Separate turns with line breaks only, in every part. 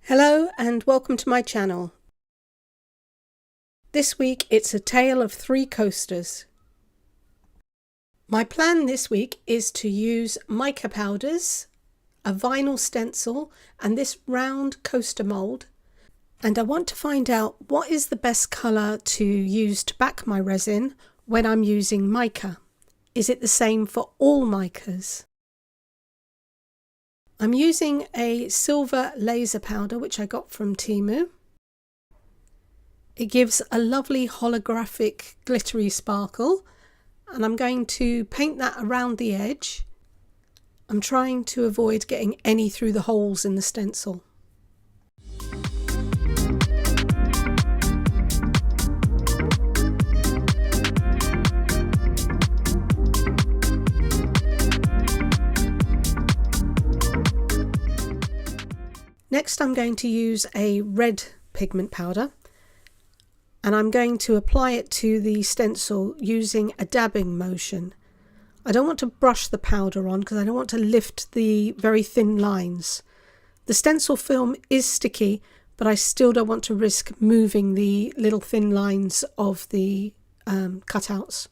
Hello and welcome to my channel. This week it's a tale of three coasters. My plan this week is to use mica powders, a vinyl stencil and this round coaster mould, and I want to find out what is the best colour to use to back my resin when I'm using mica. Is it the same for all micas? I'm using a silver laser powder which I got from Temu. It gives a lovely holographic glittery sparkle and I'm going to paint that around the edge. I'm trying to avoid getting any through the holes in the stencil. Next I'm going to use a red pigment powder and I'm going to apply it to the stencil using a dabbing motion. I don't want to brush the powder on because I don't want to lift the very thin lines. The stencil film is sticky, but I still don't want to risk moving the little thin lines of the cutouts.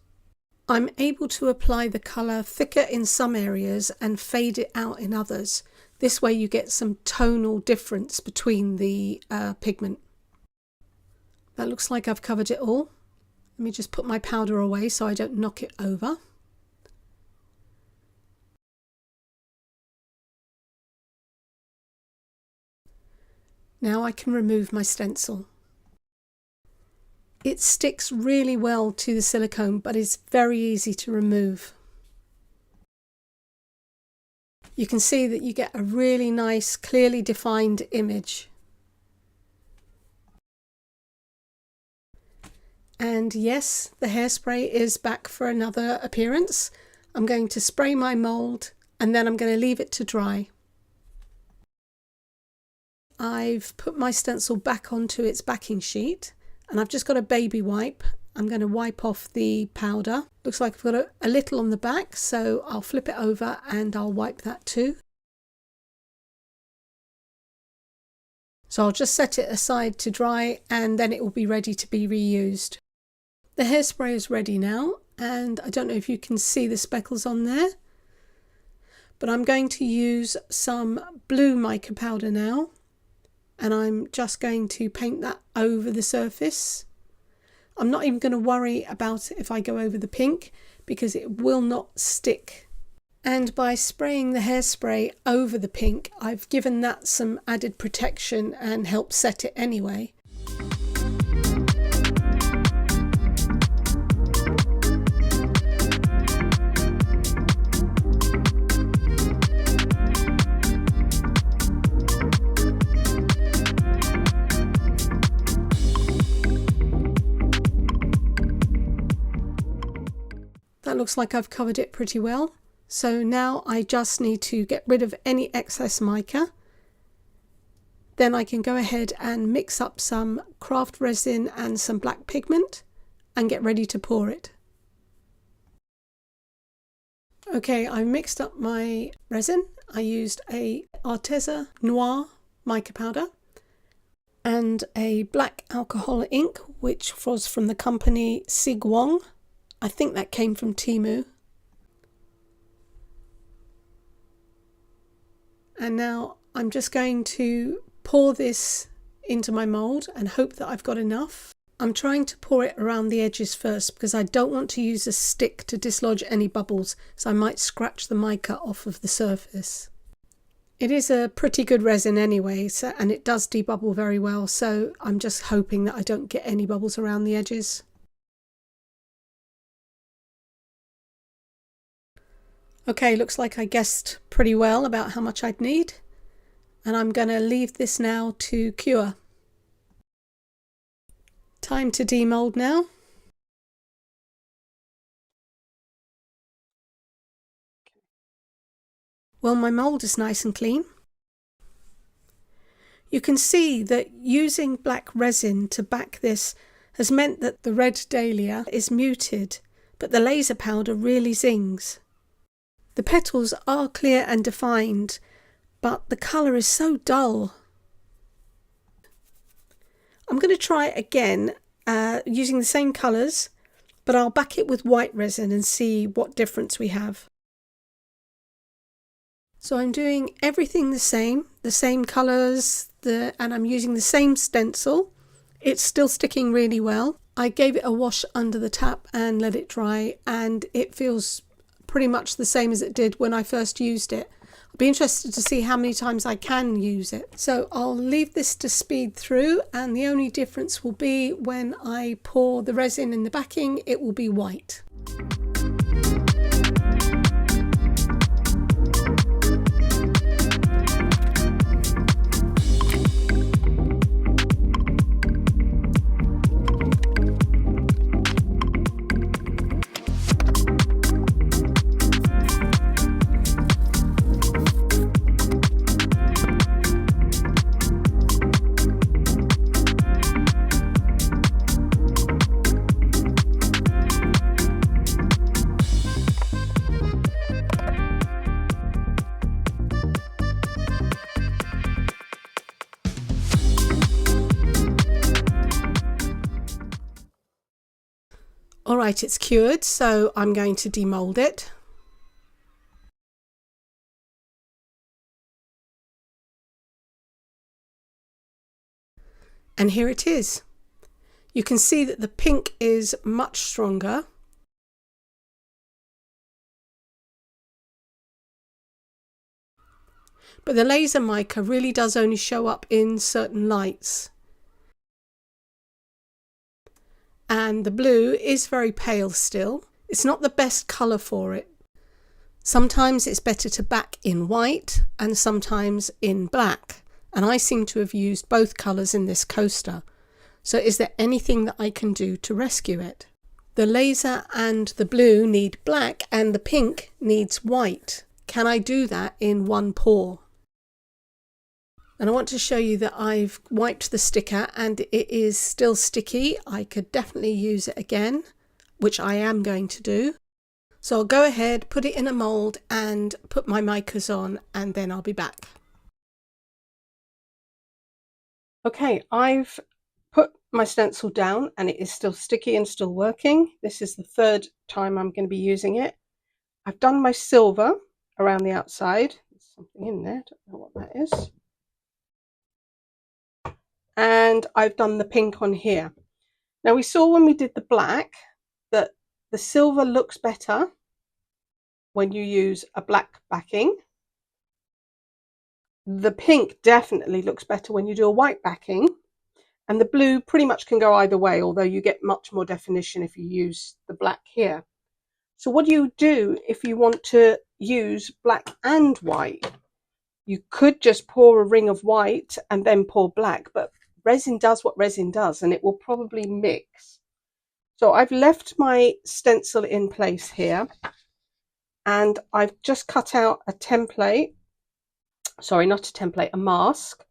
I'm able to apply the colour thicker in some areas and fade it out in others. This way you get some tonal difference between the pigment. That looks like I've covered it all. Let me just put my powder away so I don't knock it over. Now I can remove my stencil. It sticks really well to the silicone, but it's very easy to remove. You can see that you get a really nice, clearly defined image. And yes, the hairspray is back for another appearance. I'm going to spray my mould and then I'm going to leave it to dry. I've put my stencil back onto its backing sheet and I've just got a baby wipe. I'm going to wipe off the powder. Looks like I've got a little on the back, so I'll flip it over and I'll wipe that too. So I'll just set it aside to dry and then it will be ready to be reused. The hairspray is ready now and I don't know if you can see the speckles on there, but I'm going to use some blue mica powder now and I'm just going to paint that over the surface. I'm not even going to worry about it if I go over the pink because it will not stick. And by spraying the hairspray over the pink, I've given that some added protection and helped set it anyway. That looks like I've covered it pretty well. So now I just need to get rid of any excess mica. Then I can go ahead and mix up some craft resin and some black pigment and get ready to pour it. Okay, I mixed up my resin. I used a Arteza Noir mica powder and a black alcohol ink, which was from the company Sigwong. I think that came from Temu. And now I'm just going to pour this into my mould and hope that I've got enough. I'm trying to pour it around the edges first because I don't want to use a stick to dislodge any bubbles, so I might scratch the mica off of the surface. It is a pretty good resin anyway, and it does debubble very well, so I'm just hoping that I don't get any bubbles around the edges. Okay, looks like I guessed pretty well about how much I'd need, and I'm going to leave this now to cure. Time to demold now. Well, my mould is nice and clean. You can see that using black resin to back this has meant that the red dahlia is muted, but the laser powder really zings. The petals are clear and defined, but the colour is so dull. I'm going to try it again using the same colours, but I'll back it with white resin and see what difference we have. So I'm doing everything the same colours, and I'm using the same stencil. It's still sticking really well. I gave it a wash under the tap and let it dry, and it feels pretty much the same as it did when I first used it. I'll be interested to see how many times I can use it. So I'll leave this to speed through, and the only difference will be when I pour the resin in the backing, it will be white. Alright, it's cured, so I'm going to demold it. And here it is. You can see that the pink is much stronger. But the laser mica really does only show up in certain lights. And the blue is very pale still. It's not the best colour for it. Sometimes it's better to back in white and sometimes in black. And I seem to have used both colours in this coaster. So is there anything that I can do to rescue it? The laser and the blue need black and the pink needs white. Can I do that in one pour? And I want to show you that I've wiped the sticker and it is still sticky. I could definitely use it again, which I am going to do. So I'll go ahead, put it in a mould and put my micas on, and then I'll be back. Okay, I've put my stencil down and it is still sticky and still working. This is the third time I'm going to be using it. I've done my silver around the outside. There's something in there, don't know what that is. And I've done the pink on here. Now we saw when we did the black that the silver looks better when you use a black backing. The pink definitely looks better when you do a white backing, and the blue pretty much can go either way, although you get much more definition if you use the black here. So what do you do if you want to use black and white? You could just pour a ring of white and then pour black, but resin does what resin does and it will probably mix. So I've left my stencil in place here and I've just cut out a template, sorry, not a template, a mask,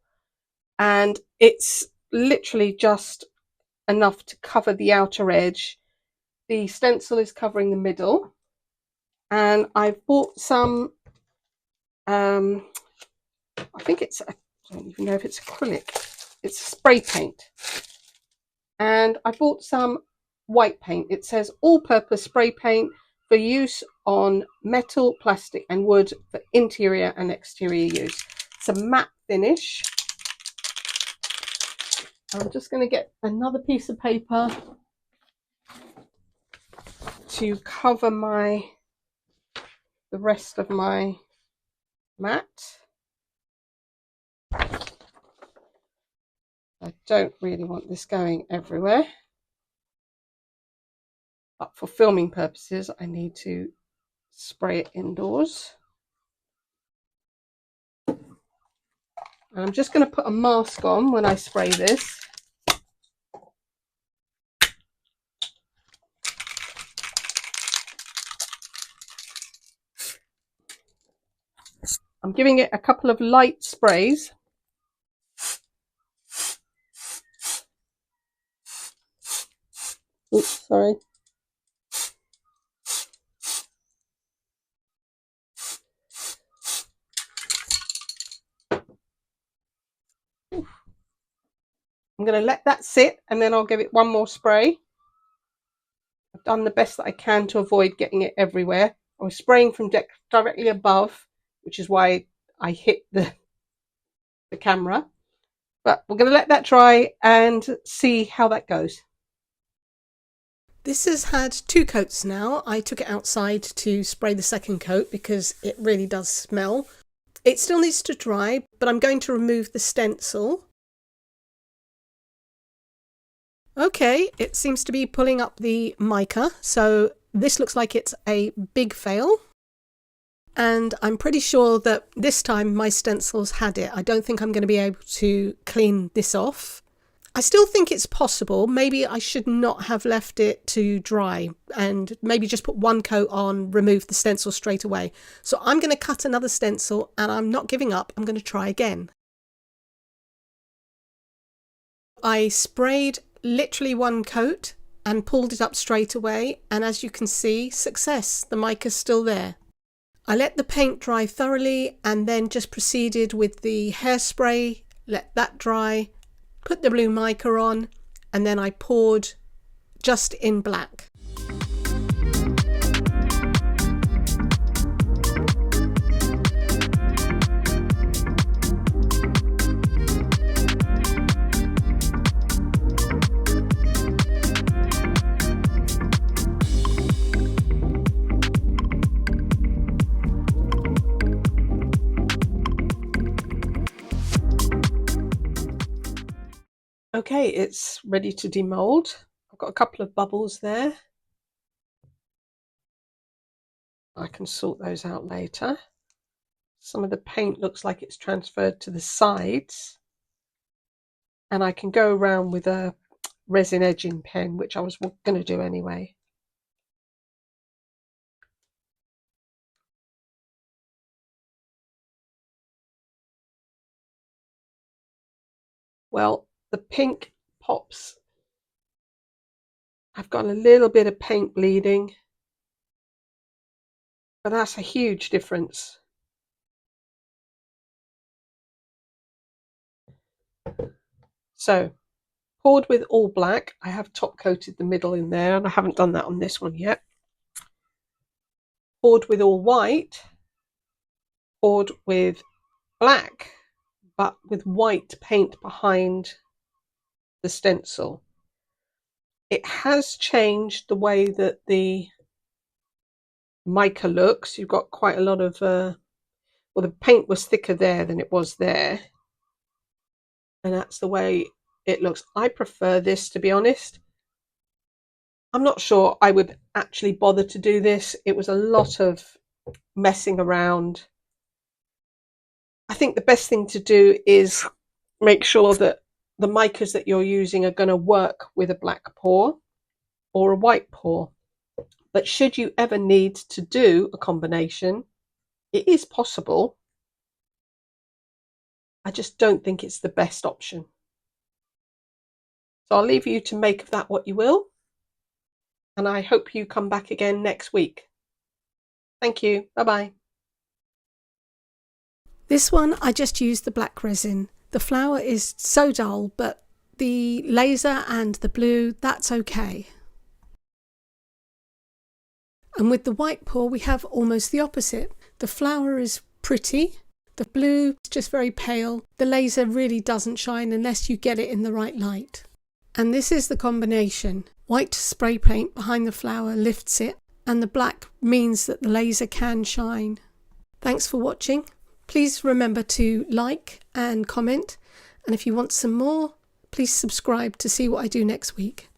and it's literally just enough to cover the outer edge. The stencil is covering the middle, and I've bought some I think it's, I don't even know if it's acrylic, it's spray paint, and I bought some white paint. It says all-purpose spray paint for use on metal, plastic and wood for interior and exterior use. It's a matte finish. I'm just going to get another piece of paper to cover the rest of my mat. I don't really want this going everywhere, but for filming purposes I need to spray it indoors. And I'm just going to put a mask on when I spray this. I'm giving it a couple of light sprays. Oops, sorry.
I'm going to let that sit and then I'll give it one more spray. I've done the best that I can to avoid getting it everywhere. I was spraying from directly above, which is why I hit the camera. But we're going to let that dry and see how that goes.
This has had 2 coats now. I took it outside to spray the second coat because it really does smell. It still needs to dry, but I'm going to remove the stencil. Okay, it seems to be pulling up the mica, so this looks like it's a big fail. And I'm pretty sure that this time my stencils had it. I don't think I'm going to be able to clean this off. I still think it's possible. Maybe I should not have left it to dry and maybe just put 1 coat on, remove the stencil straight away. So I'm going to cut another stencil and I'm not giving up. I'm going to try again. I sprayed literally 1 coat and pulled it up straight away. And as you can see, success. The mica's still there. I let the paint dry thoroughly and then just proceeded with the hairspray, let that dry, put the blue mica on, and then I poured just in black.
Okay, it's ready to demold. I've got a couple of bubbles there. I can sort those out later. Some of the paint looks like it's transferred to the sides. And I can go around with a resin edging pen, which I was going to do anyway. Well, the pink pops. I've got a little bit of paint bleeding, but that's a huge difference. So, poured with all black. I have top coated the middle in there, and I haven't done that on this one yet. Poured with all white. Poured with black, but with white paint behind the stencil. It has changed the way that the mica looks. You've got quite a lot of, well, the paint was thicker there than it was there. And that's the way it looks. I prefer this, to be honest. I'm not sure I would actually bother to do this. It was a lot of messing around. I think the best thing to do is make sure that the micas that you're using are going to work with a black pour or a white pour. But should you ever need to do a combination, it is possible. I just don't think it's the best option. So I'll leave you to make of that what you will. And I hope you come back again next week. Thank you. Bye-bye.
This one, I just used the black resin. The flower is so dull, but the laser and the blue, that's okay. And with the white pour, we have almost the opposite. The flower is pretty. The blue is just very pale. The laser really doesn't shine unless you get it in the right light. And this is the combination. White spray paint behind the flower lifts it, and the black means that the laser can shine. Thanks for watching. Please remember to like and comment. And if you want some more, please subscribe to see what I do next week.